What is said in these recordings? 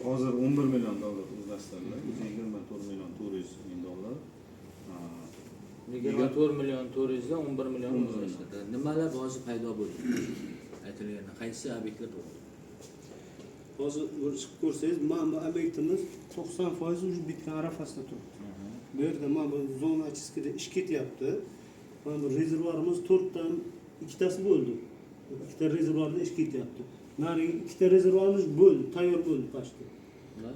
hozir 11 million dollar o'zlashtirdilar. 24 million 400 ming dollar. 24 million 400 dan 11 million o'zlashtirdi. Nimalar hozir paydo bo'ldi? Aytilganda qaysi obyektlar bo'ldi? Hozir chiqib ko'rsangiz, mana bu obyektimiz 90% уже bitgan arafasida turibdi. Bu yerda mana bu zona chiskida ish ketyapti. Mana bu rezervuarimiz 4 dan 2 tasi bo'ldi. 2 ta rezervuarda ish ketyapti. Nari 2 ta rezervuarimiz bo'ldi, tayyor bo'ldi pashti.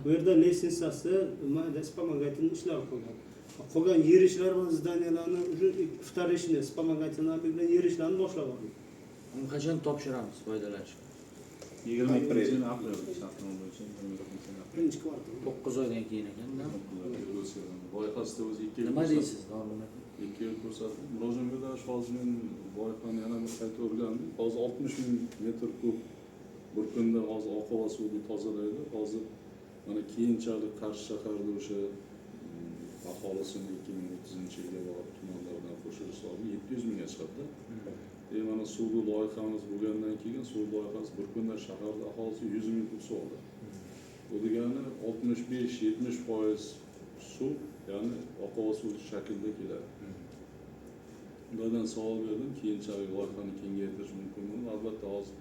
Bu yerda litsenziyasi, mayda spamagatin ishlar qilgan. Qolgan yer ishlar va zdaniyalarni уже вторичный spamagatinlar bilan yer ishlarini boshlab oldik. Uni qachon topshiramiz foydalanishga? 21 aprel shartnoma bo'yicha 22 aprel. Birinchi kvartal. 9 oydan keyin ekan-da. Loyihasida o'zi 2 yil. Nima deysiz, Dorlimat? 2 yil ko'rsatib, murojaatda hozir men loyihani yana bir qayta o'rgandim. Hozir 60 ming metr kub bir kunda hozir oqova suvni tozalaydi. Hozir mana keyinchalik Qarshi shaharida o'sha aholisini 2030-yilga borib tumanlardan qo'shilish hisobi 700 mingga chiqadi. Mana suvli loyihamiz bo'lgandan keyin suv loyihasi bir kunda shaharda aholisi 100 ming kub suv oldi. Bu degani 65-70% suv, ya'ni oqova suv shaklida keladi. Bundan savol berdim, keyinchalik loyihani kengaytirish mumkinmi? Albatta hozir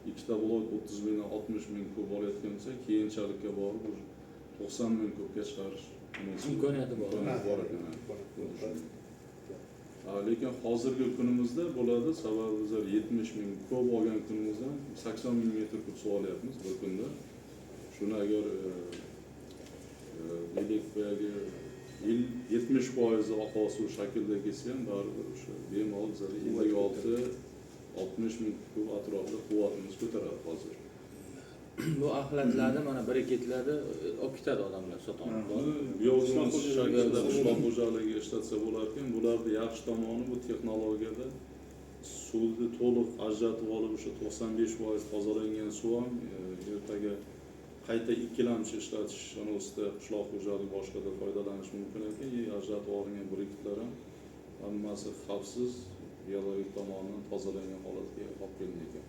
ikkita blok 30 mingdan 60 ming kub olayotgan bo'lsa, keyinchalikka borib 90 ming kubga chiqarish imkoniyati bor. Lekin hozirgi kunimizda bo'ladi, sababi biz 70 ming kub olgan kunimizdan 80 ming metr kub suv olyapmiz bir kunda. Shuni agar deylik boyagi 70% oqova suv shaklida kelsa ham baribir o'sha bemalol bizada 56-60 ming kub atrofida quvvatimiz ko'taradi hozir. Bu axlatlarni mana briketlarda olib ketadi odamlar sotadi. Biogaz shaklida qishloq xo'jaligi ishlatsa bo'lar ekan, bularning yaxshi tomoni bu texnologiyada suvni to'liq ajratib olib o'sha 95% tozalangan suv ham ertaga qayta ikkilamchi ishlatish ustida qishloq xo'jaligi boshqada foydalanish mumkin ekan. Ajratib olingan briketlar ham hammasi xavfsiz, biologik tomonidan tozalangan holatga olib kelingan ekan.